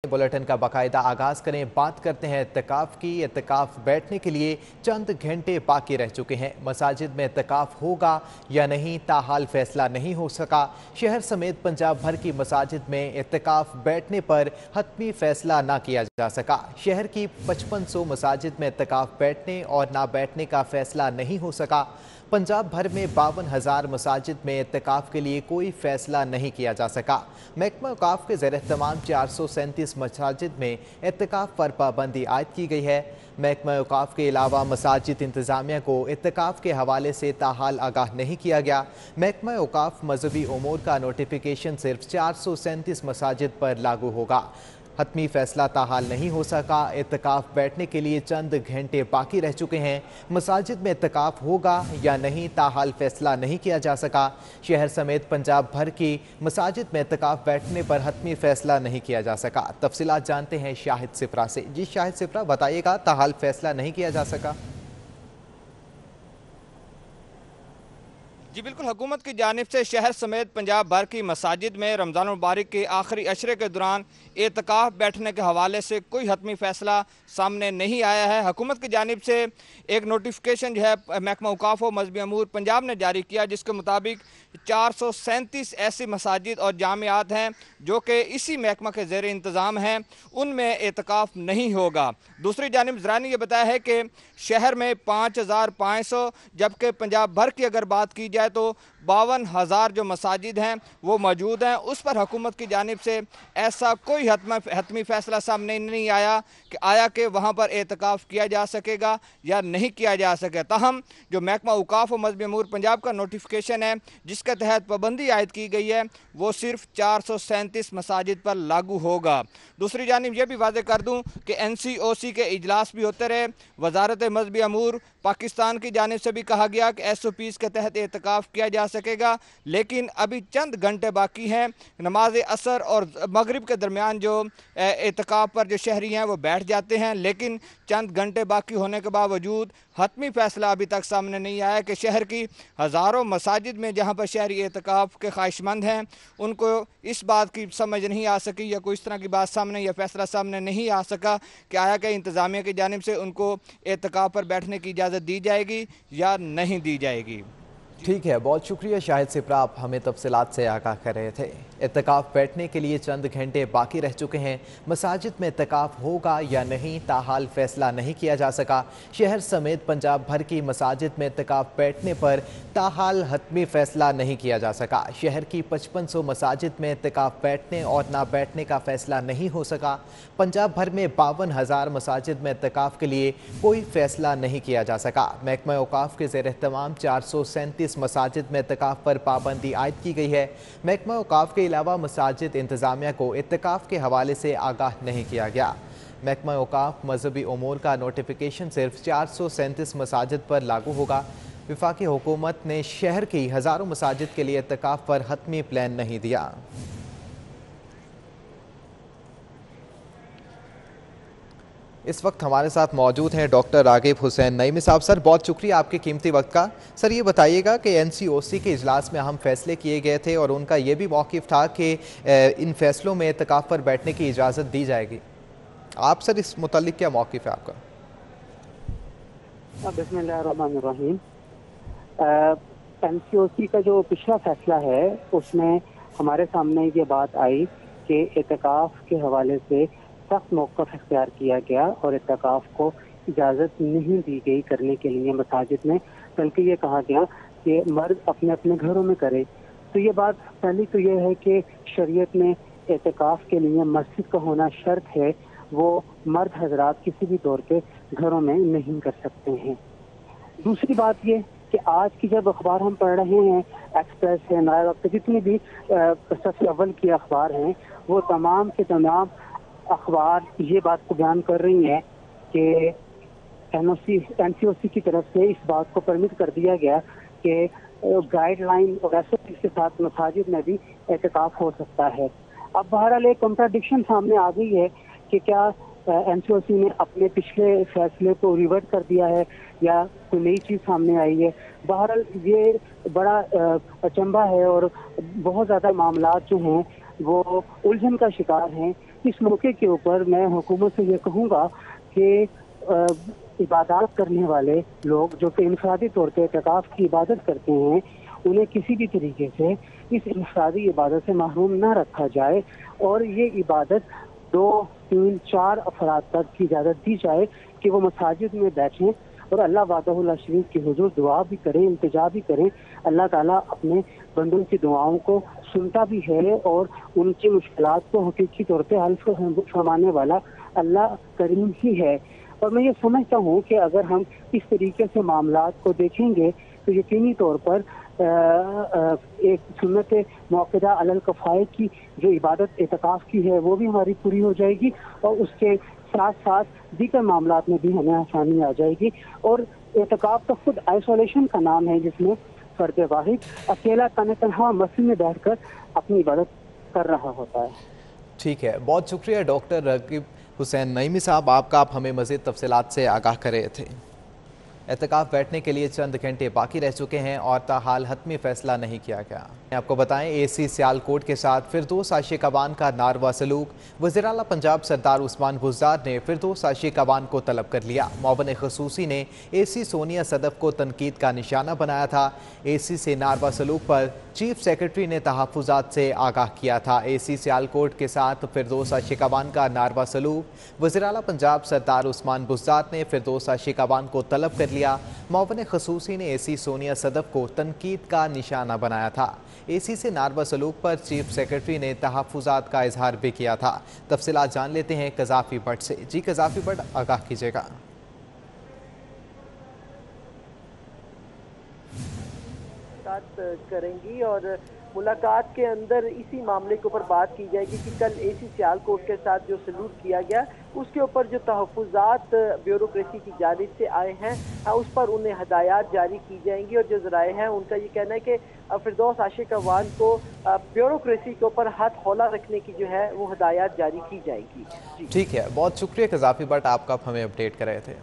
Bulletin का बाकायदा आगाज करें। बात करते हैं इत्तिकाफ की। इत्तिकाफ बैठने के लिए चंद घंटे बाकी रह चुके हैं। मसाजिद में इत्तिकाफ होगा या नहीं, ताहाल फैसला नहीं हो सका। शहर समेत पंजाब भर की मसाजिद में इत्तिकाफ बैठने पर हतमी फैसला ना किया जा सका। शहर की 5500 मसाजिद में इत्तिकाफ बैठने और ना बैठने का फैसला नहीं हो सका। पंजाब भर में 52,000 मसाजिद में इत्तिकाफ के लिए कोई फैसला नहीं किया जा सका। महकमा औकाफ के ज़ेर एहतमाम 437 मसाजिद में इत्तिकाफ पर पाबंदी आयद की गई है। महकमा औकाफ के अलावा मसाजिद इंतज़ामिया को इत्तिकाफ के हवाले से ताहाल आगाह नहीं किया गया। महकमा औकाफ मजहबी उमूर का नोटिफिकेशन सिर्फ 437 मसाजिद पर लागू होगा। हतमी फैसला ताहाल नहीं हो सका। इत्तिकाफ बैठने के लिए चंद घंटे बाकी रह चुके हैं। मसाजिद में इत्तिकाफ होगा या नहीं, ताहाल फैसला नहीं किया जा सका। शहर समेत पंजाब भर की मसाजिद में इत्तिकाफ बैठने पर हतमी फैसला नहीं किया जा सका। तफसीलात जानते हैं शाहिद सिफरा से। जी शाहिद सिफरा, बताइएगा, ताहाल फैसला नहीं किया जा सका। जी बिल्कुल, हुकूमत की जानिब से शहर समेत पंजाब भर की मसाजिद में रमज़ान मुबारक के आखिरी अशरे के दौरान एतकाफ़ बैठने के हवाले से कोई हतमी फ़ैसला सामने नहीं आया है। हुकूमत की जानिब से एक नोटिफिकेशन जो है महकमा औकाफ व मजहबी अमूर पंजाब ने जारी किया, जिसके मुताबिक 437 ऐसी मसाजिद और जामियात हैं जो कि इसी महकमा के ज़ेर इंतज़ाम हैं, उनमें एतकाफ़ नहीं होगा। दूसरी जानिब ज़रा ने यह बताया है कि शहर में 5500, जबकि पंजाब भर की अगर बात की जाए तो 52,000 जो मसाजिद हैं वो मौजूद हैं। उस पर हुकूमत की जानिब से ऐसा कोई हतमी फ़ैसला सामने नहीं आया कि वहाँ पर एतकाफ़ किया जा सकेगा या नहीं किया जा सके। ताहम जो महकमा औकाफ व मजहबी अमूर पंजाब का नोटिफिकेशन है जिसके तहत पाबंदी आयद की गई है, वो सिर्फ 437 मसाजिद पर लागू होगा। दूसरी जानिब यह भी वाज़ेह कर दूँ कि NCOC के इजलास भी होते रहे। वजारत मजहबी अमूर पाकिस्तान की जानिब से भी कहा गया कि SOPs के तहत एतकाफ़ किया जा सकेगा, लेकिन अभी चंद घंटे बाकी हैं। नमाज असर और मगरिब के दरमियान जो एतकाफ़ पर जो शहरी हैं वो बैठ जाते हैं, लेकिन चंद घंटे बाकी होने के बावजूद हतमी फ़ैसला अभी तक सामने नहीं आया कि शहर की हज़ारों मसाजिद में जहाँ पर शहरी एतकाफ़ के ख्वाहिशमंद हैं उनको इस बात की समझ नहीं आ सकी या कोई इस तरह की बात सामने या फ़ैसला सामने नहीं आ सका कि आया कि इंतज़ामिया की जानिब से उनको एतकाफ़ पर बैठने की इजाज़त दी जाएगी या नहीं दी जाएगी। ठीक है, बहुत शुक्रिया शाहिद सिफरा, आप हमें तफसीलात से आगाह कर रहे थे। इत्तिकाफ बैठने के लिए चंद घंटे बाकी रह चुके हैं। मसाजिद में इत्तिकाफ होगा या नहीं, ताहाल फैसला नहीं किया जा सका। शहर समेत पंजाब भर की मसाजिद में इत्तिकाफ बैठने पर ताहाल हतमी फैसला नहीं किया जा सका। शहर की 5500 मसाजिद में इत्तिकाफ बैठने और ना बैठने का फैसला नहीं हो सका। पंजाब भर में 52,000 मसाजिद में इत्तिकाफ के लिए कोई फैसला नहीं किया जा सका। महकमा औकाफ के ज़ेर एहतमाम 437 मसाजिद में इत्तिकाफ पर पाबंदी आयद की गई है। महकमा औकाफ के अलावा मसाजिद इंतज़ामिया को इत्तिकाफ के हवाले से आगाह नहीं किया गया। महकमा औकाफ मजहबी उमूर का नोटिफिकेशन सिर्फ 437 मसाजिद पर लागू होगा। वफाकी हुकूमत ने शहर की हज़ारों मसाजिद के लिए इत्तिकाफ पर हतमी प्लान नहीं दिया। इस वक्त हमारे साथ मौजूद हैं डॉक्टर रागिब हुसैन नईमी साहब। सर, बहुत शुक्रिया आपके कीमती वक्त का। सर, ये बताइएगा कि NCOC के इजलास में अहम फैसले किए गए थे और उनका ये भी मौक़िफ़ था कि इन फैसलों में इत्तिकाफ़ पर बैठने की इजाज़त दी जाएगी। आप सर, इस मुतालिक क्या मौक़िफ़ है आपका? बिस्मिल्लाहिर्रहमानिर्रहीम। NCOC का जो पिछला फैसला है उसमें हमारे सामने ये बात आई कि इत्तिकाफ़ के हवाले से सख्त मौक़िफ़ इख्तियार किया गया और इत्तिकाफ़ को इजाज़त नहीं दी गई करने के लिए मसाजिद में, बल्कि ये कहा गया कि मर्द अपने अपने घरों में करे। तो ये बात पहली तो ये है कि शरीयत में इत्तिकाफ़ के लिए मस्जिद का होना शर्त है, वो मर्द हजरात किसी भी दौर पे घरों में नहीं कर सकते हैं। दूसरी बात ये कि आज की जब अखबार हम पढ़ रहे हैं, एक्सप्रेस है, नया वक्त, जितनी भी सबसे अव्वल की अखबार हैं, वो तमाम के तमाम अखबार ये बात को बयान कर रही हैं कि NCOC की तरफ से इस बात को परमिट कर दिया गया कि गाइडलाइन और SOP के साथ मसाजिद में भी एहतिकाफ हो सकता है। अब बहरहाल एक कॉन्ट्राडिक्शन सामने आ गई है कि क्या NCOC ने अपने पिछले फैसले को रिवर्ट कर दिया है या कोई नई चीज़ सामने आई है। बहरहाल ये बड़ा अचंभा है और बहुत ज़्यादा मामला जो हैं वो उलझन का शिकार हैं। इस मौके के ऊपर मैं हुकूमत से ये कहूँगा कि इबादत करने वाले लोग जो कि इनफरादी तौर पर एतकाफ की इबादत करते हैं, उन्हें किसी भी तरीके से इस इनफरादी इबादत से महरूम न रखा जाए और ये इबादत 2, 3, 4 अफराद तक की इजाज़त दी जाए कि वो मसाजिद में बैठें और अल्लाह वादहुल शरीफ की हुजूर दुआ भी करें, इल्तिजा भी करें। अल्लाह ताला अपने बंदों की दुआओं को सुनता भी है और उनकी मुश्किलात को हकीकी तौर पे हल फरमाने वाला अल्लाह करीम ही है। और मैं ये समझता हूँ कि अगर हम इस तरीके से मामलात को देखेंगे तो यकीनी तौर पर एक सुन्नत मौक़िदा अलल कफ़ाए की जो इबादत एतकाफ़ की है वो भी हमारी पूरी हो जाएगी और उसके साथ साथ दीगर मामलात में भी हमें आसानी आ जाएगी। और एतकाफ़ तो खुद आइसोलेशन का नाम है, जिसमें फ़र्द वाहिद अकेला तन्हा मस्जिद में बैठकर अपनी इबादत कर रहा होता है। ठीक है, बहुत शुक्रिया डॉक्टर रकीब हुसैन नईमी साहब आपका, आप हमें मज़ीद तफसीलात से आगाह कर रहे थे। एतकाफ़ बैठने के लिए चंद घंटे बाकी रह चुके हैं और ताहाल हतमी फैसला नहीं किया गया। आपको बताएं, एसी सियालकोट के साथ फिरदौस आशिक अवान का नारवा सलूक। वज़ीर आला पंजाब सरदार उस्मान बुज़दार ने फिरदौस आशिक अवान को तलब कर लिया। मुअव्विन ख़ुसूसी ने एसी सोनिया सदफ को तनकीद का निशाना बनाया था। एसी से नारवा सलूक पर चीफ सेक्रेटरी ने तहफ़्फ़ुज़ात से आगाह किया था। एसी सियालकोट के साथ फिरदौस आशिक अवान का नारवा सलूक। वज़ीर आला पंजाब सरदार उस्मान बुज़दार ने फिरदौस आशिक अवान को तलब कर लिया। मुअव्विन ख़ुसूसी ने एसी सोनिया सदफ को तनकीद का निशाना बनाया था। एसी से नारवा सलूक पर चीफ सेक्रेटरी ने तहफ़्फ़ुज़ात का इजहार भी किया था। तफसीलात जान लेते हैं कज़ाफ़ी भट्ट से। जी कज़ाफ़ी भट्ट, आगाह कीजिएगा। करेंगी और मुलाकात के अंदर इसी मामले के ऊपर बात की जाएगी कि कल एसी सियालकोट के साथ जो सलूक किया गया उसके ऊपर जो तहफ़्फ़ुज़ात ब्यूरोक्रेसी की जानिब से आए हैं उस पर उन्हें हदायत जारी की जाएंगी। और जो ज़राए हैं उनका ये कहना है कि फिरदौस आशिक अवान को ब्यूरोक्रेसी के ऊपर हाथ हौला रखने की जो है वो हदायत जारी की जाएगी। ठीक है, बहुत शुक्रिया कज़ाफ़ी भट्ट, आपका हमें अपडेट कर रहे थे।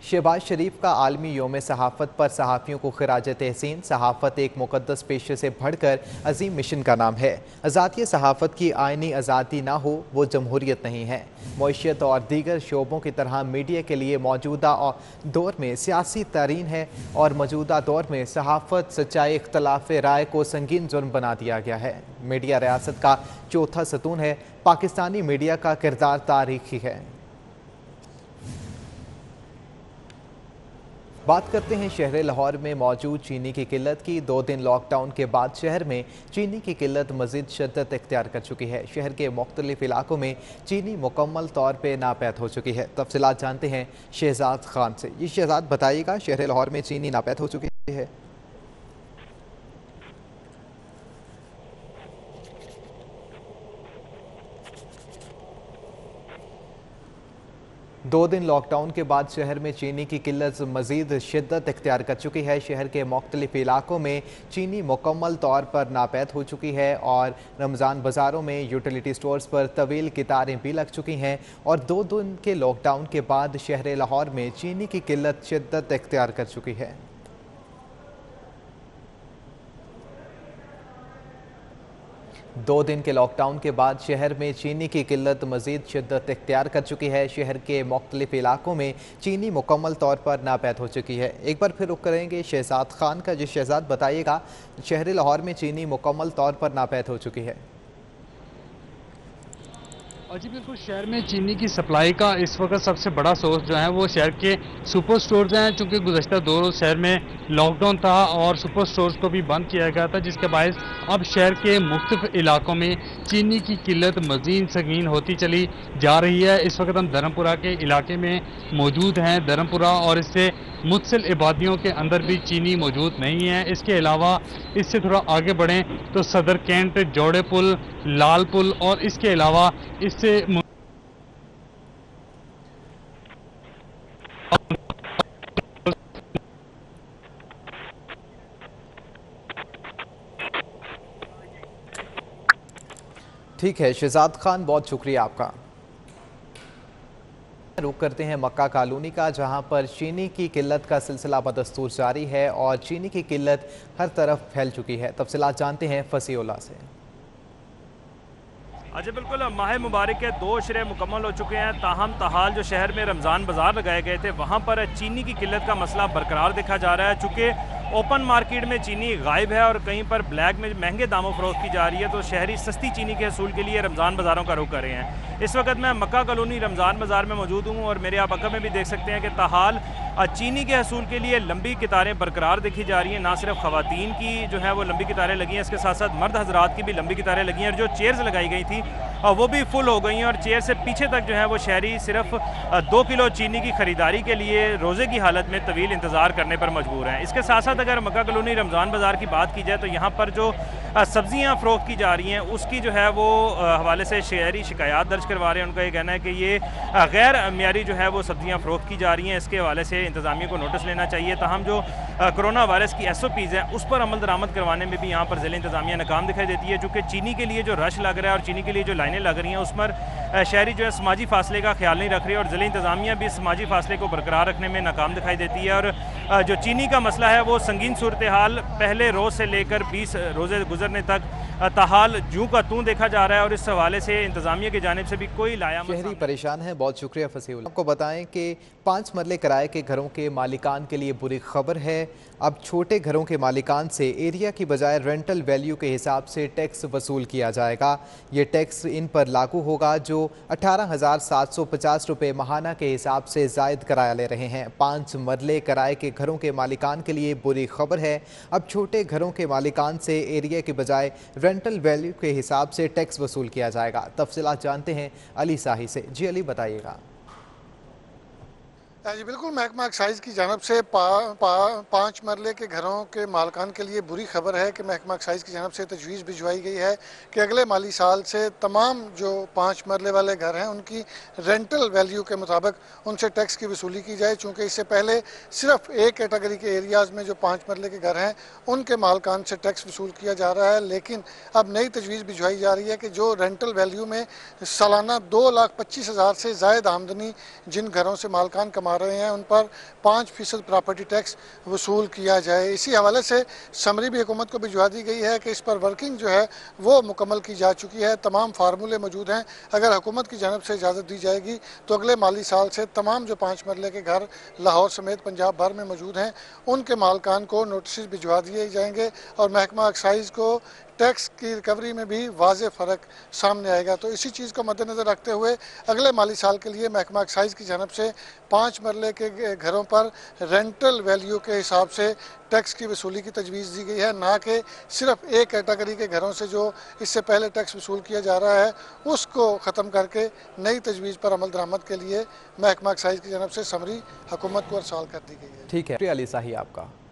शहबाज शरीफ का आलमी योम सहाफ़त पर सहाफ़ियों को खिराज तहसीन। सहाफ़त एक मुक़द्दस पेशे से बढ़कर अजीम मिशन का नाम है। आज़ादी सहाफ़त की आइनी आज़ादी ना हो वो जमहूरियत नहीं है। मईशत और दीगर शोबों की तरह मीडिया के लिए मौजूदा दौर में सियासी तरीन है और मौजूदा दौर में सहाफ़त सच्चाई इख्तलाफ राय को संगीन जुर्म बना दिया गया है। मीडिया रियासत का चौथा सतून है। पाकिस्तानी मीडिया का किरदार तारीखी है। बात करते हैं शहर लाहौर में मौजूद चीनी की किल्लत की। 2 दिन लॉकडाउन के बाद शहर में चीनी की किल्लत मज़ीद शिद्दत इख्तियार कर चुकी है। शहर के मुख्तलिफ इलाकों में चीनी मुकम्मल तौर पर नापैद हो चुकी है। तफसीलात जानते हैं शहजाद खान से। ये शहजाद बताइएगा, शहर लाहौर में चीनी नापैद हो चुकी है। 2 दिन लॉकडाउन के बाद शहर में चीनी की किल्लत मज़ीद शिद्दत इख्तियार कर चुकी है। शहर के मुख्तलिफ इलाकों में चीनी मुकम्मल तौर पर नापैद हो चुकी है और रमज़ान बाज़ारों में यूटिलिटी स्टोर्स पर तवील कतारें भी लग चुकी हैं। और 2 दिन के लॉकडाउन के बाद शहर लाहौर में चीनी की किल्लत शिद्दत इख्तियार कर चुकी है। 2 दिन के लॉकडाउन के बाद शहर में चीनी की किल्लत मज़ीद शिद्दत इख्तियार कर चुकी है। शहर के मुख्तलिफ इलाकों में चीनी मुकम्मल तौर पर नापैद हो चुकी है। एक बार फिर रुख करेंगे शहजाद खान का। जो शहजाद बताइएगा, शहर लाहौर में चीनी मुकम्मल तौर पर नापैद हो चुकी है। जी बिल्कुल, शहर में चीनी की सप्लाई का इस वक्त सबसे बड़ा सोर्स जो है वो शहर के सुपर स्टोर्स हैं। चूँकि गुज़श्ता 2 रोज़ शहर में लॉकडाउन था और सुपर स्टोर्स को भी बंद किया गया था, जिसके बायस अब शहर के मुख्तलिफ इलाकों में चीनी की किल्लत मज़ीद संगीन होती चली जा रही है। इस वक्त हम धर्मपुरा के इलाके में मौजूद हैं। धर्मपुरा और इससे मुतसिल इबादियों के अंदर भी चीनी मौजूद नहीं है। इसके अलावा इससे थोड़ा आगे बढ़ें तो सदर कैंट, जोड़े पुल, लाल पुल और इसके अलावा इससे ठीक है शहजाद खान, बहुत शुक्रिया आपका। रुक करते हैं मक्का कॉलोनी का, जहां पर चीनी की किल्लत का सिलसिला बदस्तूर जारी है और चीनी की किल्लत हर तरफ फैल चुकी है। तफसीलात जानते हैं फसीउल्लाह से। अच्छा, बिल्कुल माह मुबारक के 2 अशरे मुकम्मल हो चुके हैं, ताहम तहाल जो शहर में रमज़ान बाज़ार लगाए गए थे वहाँ पर चीनी की किल्लत का मसला बरकरार देखा जा रहा है। चूँकि ओपन मार्केट में चीनी गायब है और कहीं पर ब्लैक में महंगे दामों फरोख्त की जा रही है, तो शहरी सस्ती चीनी के हसूल के लिए रमज़ान बाज़ारों का रुख कर रहे हैं। इस वक्त मैं मक्का कॉलोनी रमज़ान बाज़ार में मौजूद हूँ और मेरे आप अक़ब में भी देख सकते हैं कि ताहाल चीनी के हसूल के लिए लंबी कतारें बरकरार देखी जा रही हैं। ना सिर्फ ख़वातीन की जो है वो लंबी कतारें लगी हैं, इसके साथ साथ मर्द हजरात की भी लंबी कतारें लगी हैं और जो चेयर्स लगाई गई थी वो भी फुल हो गई हैं और चेयर से पीछे तक जो है वो शहरी सिर्फ 2 किलो चीनी की ख़रीदारी के लिए रोज़े की हालत में तवील इंतज़ार करने पर मजबूर हैं। इसके साथ साथ अगर मक्का कॉलोनी रमज़ान बाज़ार की बात की जाए तो यहाँ पर जो सब्ज़ियाँ फ़रोख्त की जा रही हैं उसकी जो है वो हवाले से शहरी शिकायत दर्ज करवा रहे हैं। उनका ये कहना है कि ये गैर मियारी जो है वो सब्ज़ियाँ फ़रोख्त की जा रही हैं, इसके हवाले से इंतज़ामिया को नोटिस लेना चाहिए। ताहम जो कोरोना वायरस की SOPs हैं उस पर अमल दरामद करवाने में भी यहाँ पर ज़िला इंतज़ामिया नाकाम दिखाई देती है। चूँकि चीनी के लिए जो रश लग रहा है और चीनी के लिए जो लाइनें लग रही हैं उस पर शहरी जो है समाजी फासले का ख्याल नहीं रख रही और ज़िला इंतज़ामिया भी समाजी फासले को बरकरार रखने में नाकाम दिखाई देती है। और जो चीनी का मसला है वो संगीन सूरत हाल पहले रोज़ से लेकर 20 रोज़े गुजरने तक ताहाल जूं का तूं देखा जा रहा है और इस हवाले से इंतज़ामिया की जानिब से भी कोई लायामत शहरी परेशान है। बहुत शुक्रिया फसीउल्लाह। आपको बताएं कि 5 मरले किराए के घरों के मालिकान के लिए बुरी खबर है। अब छोटे घरों के मालिकान से एरिया की बजाय रेंटल वैल्यू के हिसाब से टैक्स वसूल किया जाएगा। ये टैक्स इन पर लागू होगा जो 18,750 रुपये माहाना के हिसाब से जायद किराया ले रहे हैं। 5 मरले किराए के घरों के मालिकान के लिए बुरी खबर है। अब छोटे घरों के मालिकान से एरिया की बजाय रेंटल वैल्यू के हिसाब से टैक्स वसूल किया जाएगा। तफसीलात जानते हैं अली साही से। जी अली, बताइएगा। जी बिल्कुल, महकमा एक्साइज की जानब से 5 मरले के घरों के मालकान के लिए बुरी खबर है कि महकमा एक्साइज की जानब से तजवीज़ भिजवाई गई है कि अगले माली साल से तमाम जो 5 मरले वाले घर हैं उनकी रेंटल वैल्यू के मुताबिक उनसे टैक्स की वसूली की जाए। चूँकि इससे पहले सिर्फ एक कैटेगरी के एरियाज़ में जो 5 मरले के घर हैं उनके मालकान से टैक्स वसूल किया जा रहा है, लेकिन अब नई तजवीज़ भिजवाई जा रही है कि जो रेंटल वैल्यू में सालाना 2,25,000 से ज़ायद आमदनी जिन घरों से मालकान कमा रहे हैं उन पर 5% प्रॉपर्टी टैक्स वसूल किया जाए। इसी हवाले से समरी भी हुकूमत को भिजवा दी गई है कि इस पर वर्किंग जो है वो मुकम्मल की जा चुकी है। तमाम फार्मूले मौजूद हैं। अगर हुकूमत की जानब से इजाज़त दी जाएगी तो अगले माली साल से तमाम जो 5 मरले के घर लाहौर समेत पंजाब भर में मौजूद हैं उनके मालकान को नोटिस भिजवा दिए जाएंगे और महकमा एक्साइज को टैक्स की रिकवरी में भी वाज़े फ़र्क सामने आएगा। तो इसी चीज़ को मद्देनज़र रखते हुए अगले माली साल के लिए महकमा एक्साइज की जानब से 5 मरले के घरों पर रेंटल वैल्यू के हिसाब से टैक्स की वसूली की तजवीज़ दी गई है, ना कि सिर्फ एक कैटेगरी के घरों से जो इससे पहले टैक्स वसूल किया जा रहा है उसको ख़त्म करके नई तजवीज़ पर अमल दरामद के लिए महकमा एक्साइज की जानब से समरी हुकूमत को अरसाल कर दी गई है। ठीक है, अली साही आपका।